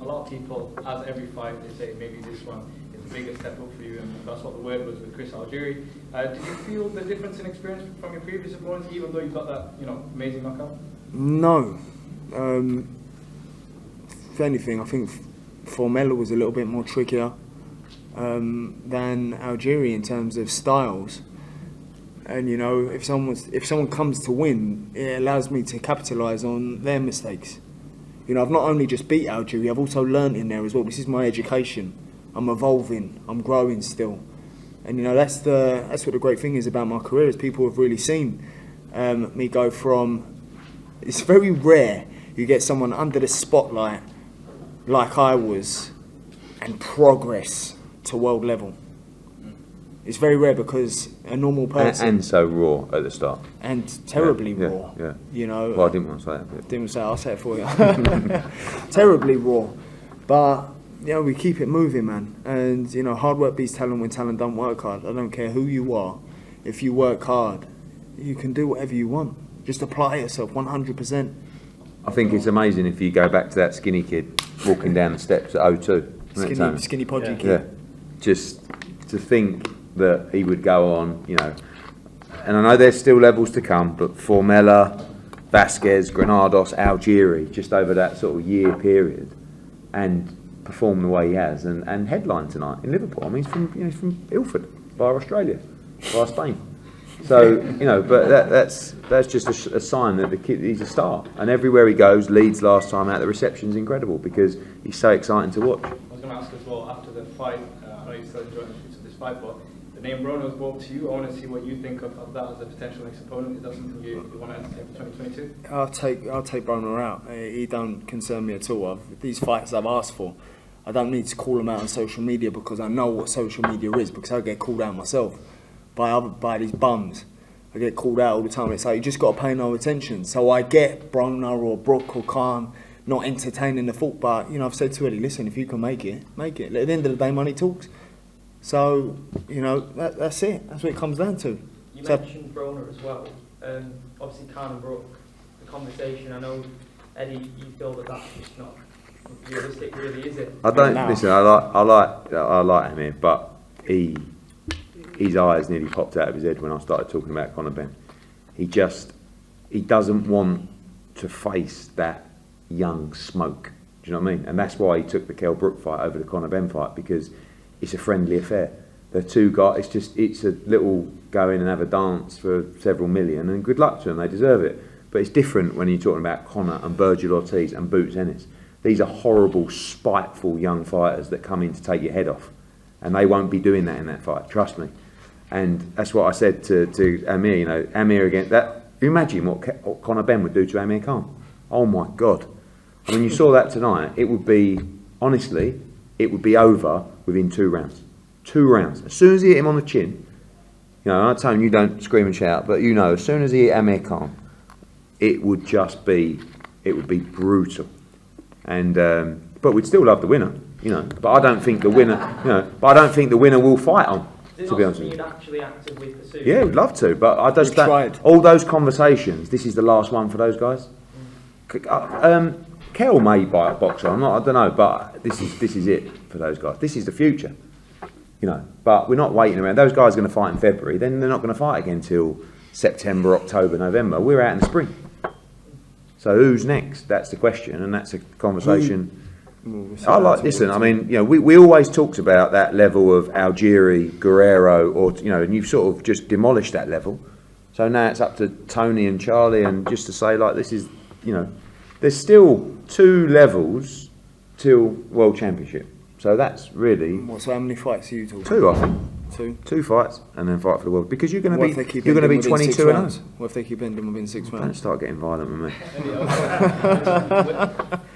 a lot of people, as every fight, they say maybe this one is the biggest step up for you, and that's what the word was with Chris Algieri. Did you feel the difference in experience from your previous opponents, even though you got that, amazing knockout? No. If anything, I think Formella was a little bit more trickier than Algieri in terms of styles. And if someone comes to win, it allows me to capitalise on their mistakes. I've not only just beat Algieri, I've also learnt in there as well. This is my education. I'm evolving. I'm growing still. And that's what the great thing is about my career, is people have really seen me go from. It's very rare you get someone under the spotlight like I was and progress to world level. It's very rare, because a normal person... And so raw at the start. And terribly raw. Yeah. Well, I didn't want to say that. Didn't say it, I'll say it for you. Terribly raw. But, we keep it moving, man. And, hard work beats talent when talent don't work hard. I don't care who you are. If you work hard, you can do whatever you want. Just apply yourself 100%. I think it's amazing if you go back to that skinny kid walking down the steps at 02. Skinny podgy kid. Yeah. Just to think that he would go on, and I know there's still levels to come, but Formella, Vasquez, Granados, Algieri, just over that sort of year period, and perform the way he has, and headline tonight in Liverpool. I mean, he's from Ilford, via Australia, via Spain. So, but that's just a sign that the kid, he's a star, and everywhere he goes, Leeds last time out, the reception's incredible because he's so exciting to watch. I was going to ask as well, after the fight, I know you're still enjoying this fight, but the name Broner was brought to you. I want to see what you think of that as a potential next opponent. Is that something you want to entertain for 2022? I'll take Broner out. He don't concern me at all. These fights I've asked for, I don't need to call him out on social media, because I know what social media is, because I get called out myself by these bums. I get called out all the time. It's like, you just got to pay no attention. So I get Broner or Brook or Khan not entertaining the thought, but I've said to Eddie, listen, if you can make it, make it. At the end of the day, money talks. So, that's it. That's what it comes down to. You mentioned Broner as well. Obviously, Khan and Brook, the conversation, I know, Eddie, you feel that that's just not realistic, really, is it? I don't, listen, I like Amir, but his eyes nearly popped out of his head when I started talking about Conor Benn. He doesn't want to face that young smoke. Do you know what I mean? And that's why he took the Kell Brook fight over the Conor Benn fight, because it's a friendly affair. The two guys, it's a little go in and have a dance for several million, and good luck to them, they deserve it. But it's different when you're talking about Conor and Virgil Ortiz and Boots Ennis. These are horrible, spiteful young fighters that come in to take your head off, and they won't be doing that in that fight, trust me. And that's what I said to Amir, Amir against that. Imagine what Conor Benn would do to Amir Khan. Oh my God. I mean, you saw that tonight. It would be, honestly, it would be over within 2 rounds. 2 rounds. As soon as he hit him on the chin, I'm not telling you don't scream and shout, but as soon as he hit Amir Khan, it would be brutal. And but we'd still love the winner, But I don't think the winner, will fight on. To be honest, you'd actually actively pursue? Yeah, we'd love to, but I just don't. All those conversations. This is the last one for those guys. Kell may buy a boxer. I don't know, but this is it for those guys. This is the future, But we're not waiting around. Those guys are going to fight in February. Then they're not going to fight again till September, October, November. We're out in the spring. So who's next? That's the question, and that's a conversation. Listen. I mean, we always talked about that level of Algieri, Guerrero, or and you've sort of just demolished that level. So now it's up to Tony and Charlie, and just to say this is, there's still 2 levels till World Championship. So that's really. So how many fights are you talking? 2, I think. 2 fights, and then fight for the world, because you're going to be 22 and 0. What if they keep ending within 6 rounds? Don't start getting violent with me.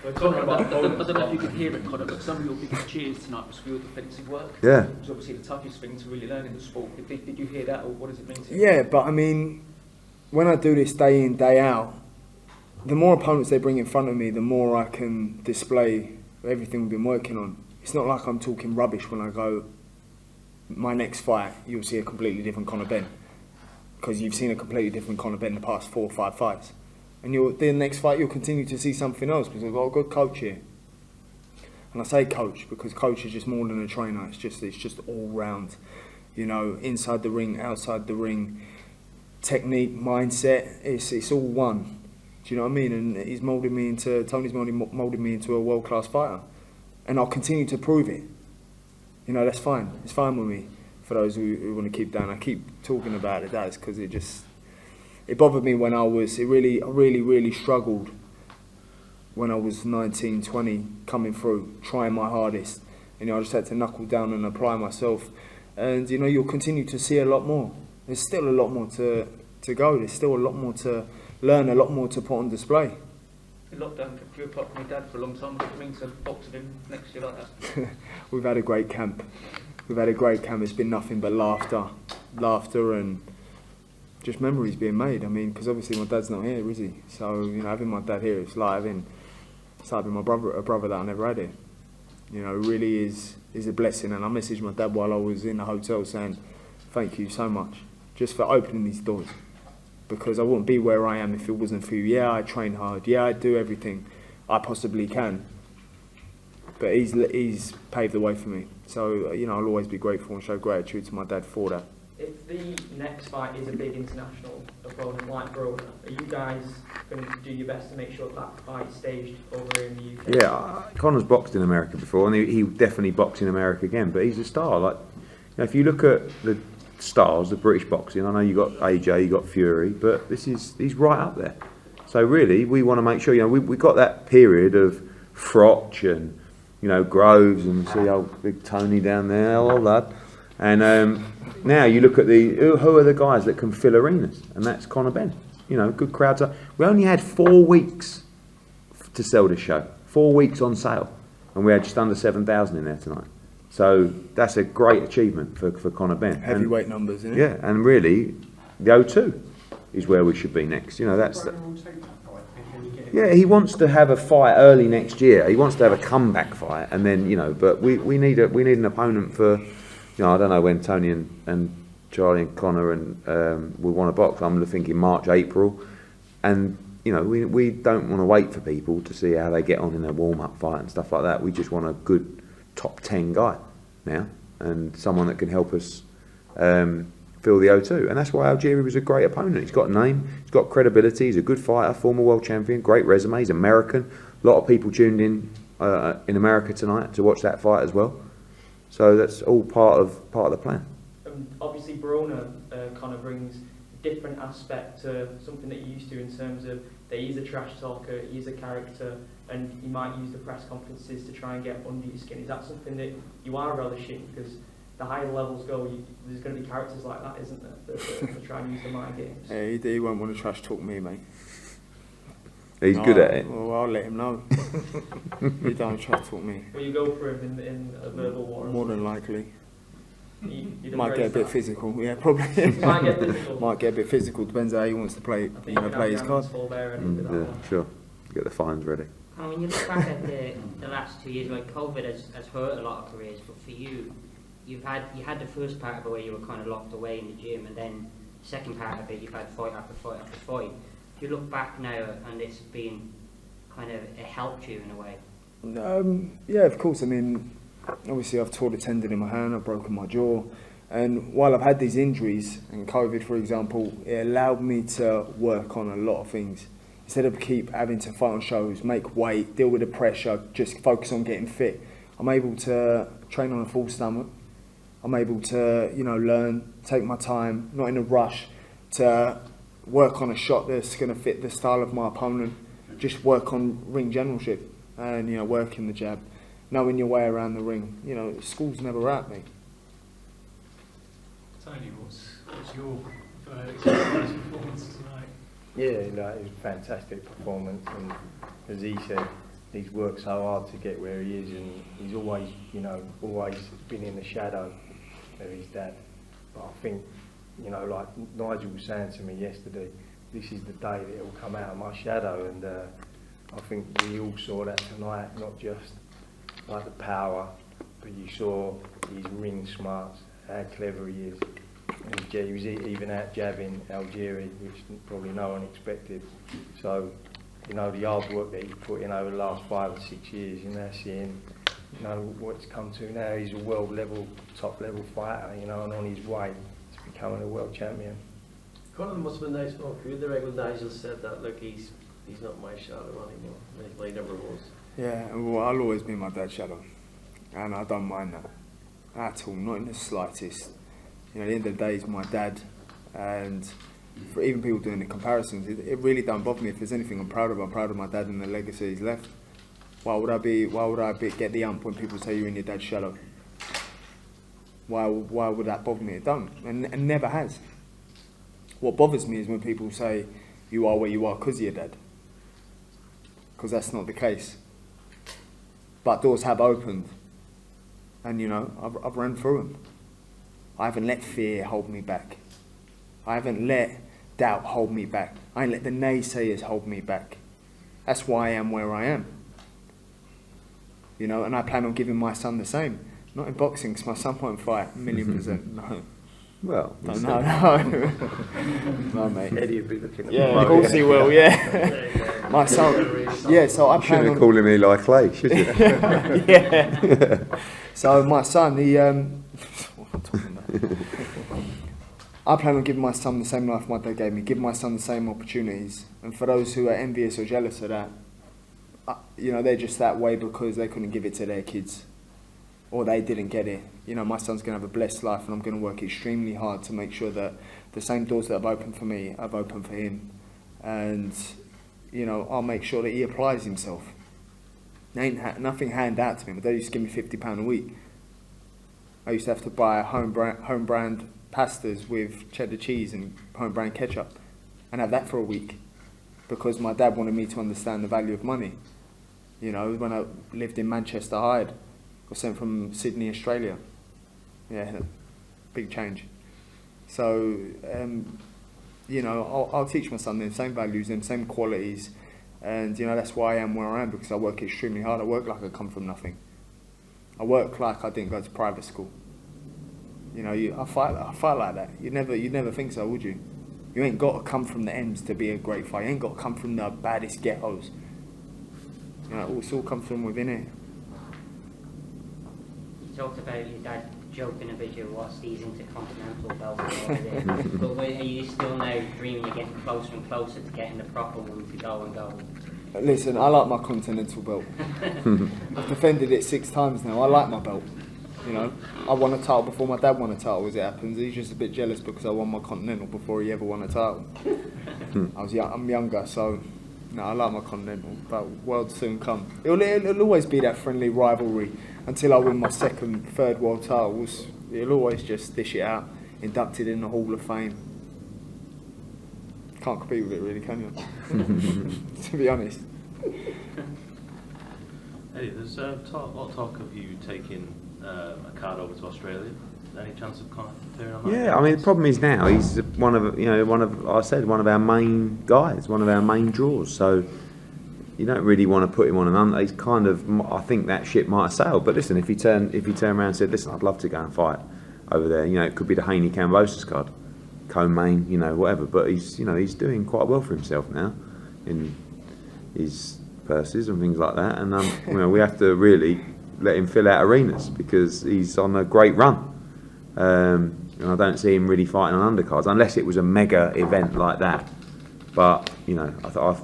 We're talking about I don't know if you could hear it, Conor, but some of your biggest cheers tonight was for your defensive work. Yeah. It was obviously the toughest thing to really learn in the sport. Did you hear that, or what does it mean to you? Yeah, but I mean, when I do this day in, day out, the more opponents they bring in front of me, the more I can display everything we've been working on. It's not like I'm talking rubbish when I go, my next fight, you'll see a completely different Conor Benn. Because you've seen a completely different Conor Benn in the past 4 or 5 fights. And the next fight, you'll continue to see something else, because I've got a good coach here. And I say coach because coach is just more than a trainer. It's just all round, you know, inside the ring, outside the ring, technique, mindset. It's all one. Do you know what I mean? And Tony's moulded me into a world class fighter, and I'll continue to prove it. You know, that's fine. It's fine with me. For those who want to keep down, I keep talking about it. That's because it bothered me when I really struggled when I was 19, 20, coming through, trying my hardest. You know, I just had to knuckle down and apply myself. And, you know, you'll continue to see a lot more. There's still a lot more to go. There's still a lot more to learn, a lot more to put on display. You locked down for you apart from my dad for a long time. What do you mean to box with him next year like that? We've had a great camp. It's been nothing but laughter and just memories being made. I mean, because obviously my dad's not here, is he? So, you know, having my dad here, it's like having my brother, a brother that I never had here. You know, it really is a blessing. And I messaged my dad while I was in the hotel saying, thank you so much just for opening these doors. Because I wouldn't be where I am if it wasn't for you. Yeah, I train hard. Yeah, I do everything I possibly can. But he's paved the way for me. So, you know, I'll always be grateful and show gratitude to my dad for that. If the next fight is a big international opponent like Broner, are you guys going to do your best to make sure that fight's staged over here in the UK? Yeah, Conor's boxed in America before, and he definitely box in America again. But he's a star. Like, you know, if you look at the stars of British boxing, I know you got AJ, you got Fury, but he's right up there. So really, we want to make sure. You know, we got that period of Frotch and, you know, Groves, and see old big Tony down there, all that. And now you look at who are the guys that can fill arenas, and that's Conor Benn. You know, good crowds. We only had 4 weeks to sell this show, 4 weeks on sale, and we had just under 7,000 in there tonight. So that's a great achievement for Conor Benn. Heavyweight numbers, isn't it? Yeah, and really, the O2 is where we should be next. You know, that's. Yeah, he wants to have a fight early next year. He wants to have a comeback fight, and then, you know. But we need an opponent for. You know, I don't know when Tony and Charlie and Conor and will want to box. I'm thinking March, April, and you know, we don't want to wait for people to see how they get on in their warm-up fight and stuff like that. We just want a good top 10 guy now, and someone that can help us fill the O2. And that's why Algieri was a great opponent. He's got a name, he's got credibility, he's a good fighter, former world champion, great resume, he's American. A lot of people tuned in America tonight to watch that fight as well. So that's all part of the plan. Obviously, Broner kind of brings a different aspect to something that you're used to in terms of that he's a trash talker, he's a character, and he might use the press conferences to try and get under your skin. Is that something that you are relishing? Because the higher levels go, there's going to be characters like that, isn't there, that try and use the mind games? Yeah, he won't want to trash talk me, mate. He's good at it. Well, I'll let him know. He don't trash talk me. Will you go for him in a verbal war? More than likely. You Might get a bit physical, yeah, probably. Might get physical. Might get a bit physical, depends how he wants to play, play his card. Yeah, sure. Get the fines ready. And when you look back at the last 2 years, like COVID has hurt a lot of careers, but for you, you had the first part of it where you were kind of locked away in the gym, and then the second part of it, you've had fight after fight after fight. If you look back now, and it's been kind of, it helped you in a way. Yeah, of course. I mean, obviously I've torn a tendon in my hand, I've broken my jaw, and while I've had these injuries, and COVID for example, it allowed me to work on a lot of things. Instead of keep having to fight on shows, make weight, deal with the pressure, just focus on getting fit, I'm able to train on a full stomach. I'm able to, you know, learn, take my time, not in a rush, to work on a shot that's going to fit the style of my opponent, just work on ring generalship and, you know, working the jab, knowing your way around the ring. You know, school's never out, mate. Tony, what's your performance tonight? Yeah, it was a fantastic performance, and as he said, he's worked so hard to get where he is, and he's always, you know, always been in the shadow of his dad. But I think, you know, like Nigel was saying to me yesterday, this is the day that it will come out of my shadow, and I think we all saw that tonight, not just like the power, but you saw his ring smarts, how clever he is. He was even out jabbing Algieri, which probably no one expected. So, you know, the hard work that he put in over the last 5 or 6 years, you know, seeing you know, what's come to now. He's a world level, top level fighter, you know, and on his way to becoming a world champion. Conor must have been nice for you. The regular Nigel said that, look, he's not my shadow anymore. Well, he never was. Yeah, well, I'll always be my dad's shadow, and I don't mind that at all, not in the slightest. You know, at the end of the day, he's my dad, and for even people doing the comparisons, it really don't bother me. If there's anything I'm proud of my dad and the legacy he's left. Why would I get the ump when people say you're in your dad's shadow? Why would that bother me? It don't, and never has. What bothers me is when people say you are where you are because of your dad, because that's not the case. But doors have opened, and you know, I've run through them. I haven't let fear hold me back. I haven't let doubt hold me back. I ain't let the naysayers hold me back. That's why I am where I am. You know, and I plan on giving my son the same. Not in boxing, because my son won't fight, 1,000,000%. No. Well, No, mate. Eddie would be looking at Yeah, me. of course he will, yeah. My son, yeah, so I plan Shouldn't on... have called him Eli Clay, should you? Yeah. So my son, what am I talking about? I plan on giving my son the same life my dad gave me, give my son the same opportunities. And for those who are envious or jealous of that, you know, they're just that way because they couldn't give it to their kids. Or they didn't get it. You know, my son's going to have a blessed life, and I'm going to work extremely hard to make sure that the same doors that have opened for me have opened for him. And, you know, I'll make sure that he applies himself. Ain't nothing handed out to me. My dad used to give me £50 a week. I used to have to buy home brand pastas with cheddar cheese and home brand ketchup and have that for a week because my dad wanted me to understand the value of money. You know, when I lived in Manchester Hyde, I was sent from Sydney, Australia. Yeah, big change. So, you know, I'll teach my son the same values and same qualities, and you know that's why I am where I am, because I work extremely hard. I work like I come from nothing. I work like I didn't go to private school. You know, I fight like that. You'd never think so, would you? You ain't got to come from the ends to be a great fighter. You ain't got to come from the baddest ghettos. You know, it's all comes from within it. You talked about your dad joking about you what's these intercontinental belts over there. But are you still now dreaming you're getting closer and closer to getting the proper one to go and go? Listen, I like my continental belt. I've defended it 6 times now. I like my belt. You know, I won a title before my dad won a title, as it happens. He's just a bit jealous because I won my continental before he ever won a title. I'm younger, so no, I like my continental. But world soon come. It'll always be that friendly rivalry until I win my 2nd, 3rd world titles. It'll always just dish it out, inducted in the Hall of Fame. Can't compete with it, really, can you? To be honest. Eddie, there's a lot of talk of you taking a card over to Australia. Any chance of Conor appearing on that? Yeah, I mean, the problem is now he's one of our main guys, one of our main draws. So you don't really want to put him on an under. He's kind of, I think that ship might have sailed. But listen, if he turned around and said, listen, I'd love to go and fight over there. You know, it could be the Haney Cambosis card, co-main, you know, whatever. But he's doing quite well for himself now in his purses and things like that. And you know, we have to really let him fill out arenas because he's on a great run. And I don't see him really fighting on undercards unless it was a mega event like that. But you know,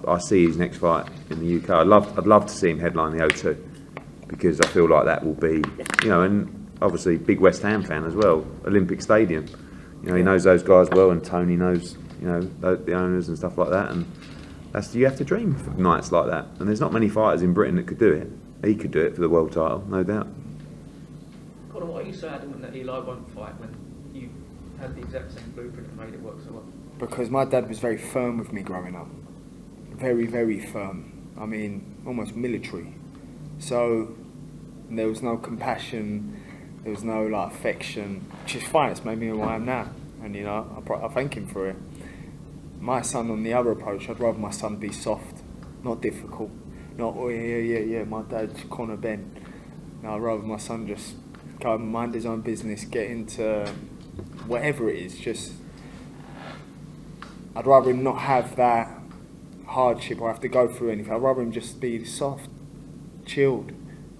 I see his next fight in the UK. I'd love to see him headline the O2 because I feel like that will be, you know, and obviously big West Ham fan as well. Olympic Stadium, you know, he knows those guys well, and Tony knows, you know, the owners and stuff like that. And you have to dream for nights like that. And there's not many fighters in Britain that could do it. He could do it for the world title, no doubt. Conor, why are you so adamant that Eli won't fight when you had the exact same blueprint and made it work so well? Because my dad was very firm with me growing up. Very, very firm. I mean, almost military. So there was no compassion, there was no like affection, which is fine. It's made me who I am now, and you know, I thank him for it. My son, on the other approach, I'd rather my son be soft, not difficult. Not, oh yeah, my dad's Conor Benn. No, I'd rather my son just go and mind his own business, get into whatever it is. Just, I'd rather him not have that hardship or have to go through anything. I'd rather him just be soft, chilled,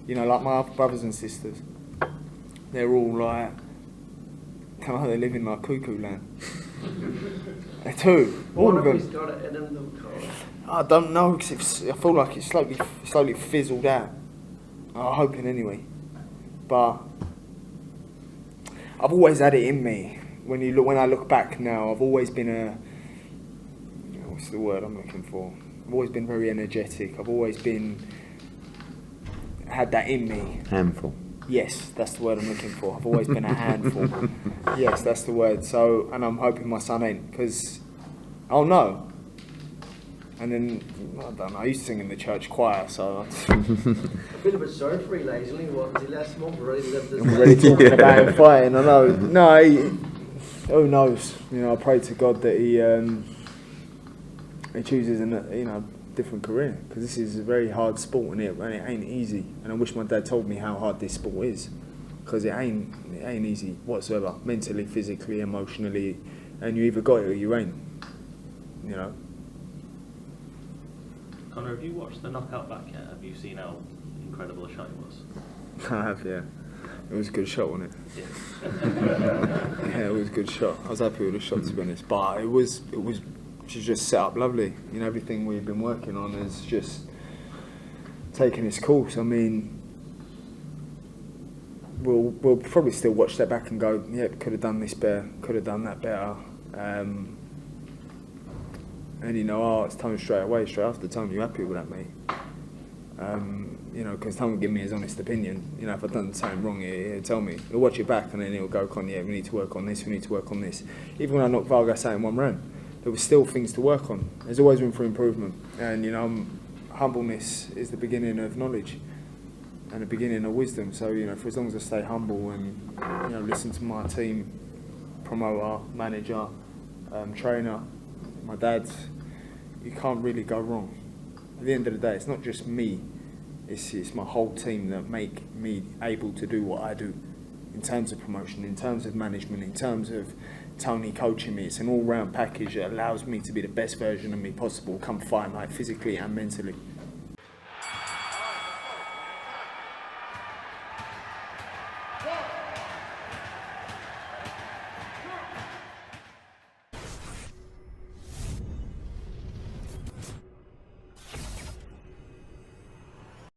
You know, like my other brothers and sisters, they're all like, they live in like cuckoo land. They do, all of them. I don't know, because I feel like it's slowly fizzled out. I'm hoping anyway. But I've always had it in me. When I look back now, I've always been what's the word I'm looking for? I've always been very energetic. I've always had that in me. Handful. Yes, that's the word I'm looking for. I've always been a handful. Yes, that's the word. So, and I'm hoping my son ain't, because I'll know. And then, I don't know, I used to sing in the church choir, so... I feel a bit sorry for Eli, he's only what, last month already lived this I'm already talking about him fighting, I know. No, who knows? You know, I pray to God that he chooses a different career, because this is a very hard sport, and it ain't easy. And I wish my dad told me how hard this sport is, because it ain't easy whatsoever, mentally, physically, emotionally, and you either got it or you ain't. You know. Conor, have you watched the knockout back yet? Have you seen how incredible a shot it was? I have, yeah. It was a good shot, wasn't it? Yeah. Yeah, it was a good shot. I was happy with the shot, to be honest. But it was just set up lovely. You know, everything we've been working on is just taking its course. I mean, we'll probably still watch that back and go, yeah, could have done this better, could have done that better. And you know, it's Tony straight after Tony, you happy with that, mate? You know, because Tony will give me his honest opinion. You know, if I've done something wrong, he'll tell me. He'll watch it back and then he'll go, yeah, we need to work on this, we need to work on this. Even when I knocked Vargas out in 1 round, there was still things to work on. There's always room for improvement. And, you know, humbleness is the beginning of knowledge and the beginning of wisdom. So, you know, for as long as I stay humble and, you know, listen to my team, promoter, manager, trainer, my dad, you can't really go wrong. At the end of the day, it's not just me, it's my whole team that make me able to do what I do in terms of promotion, in terms of management, in terms of Tony coaching me. It's an all-round package that allows me to be the best version of me possible come fight night, physically and mentally.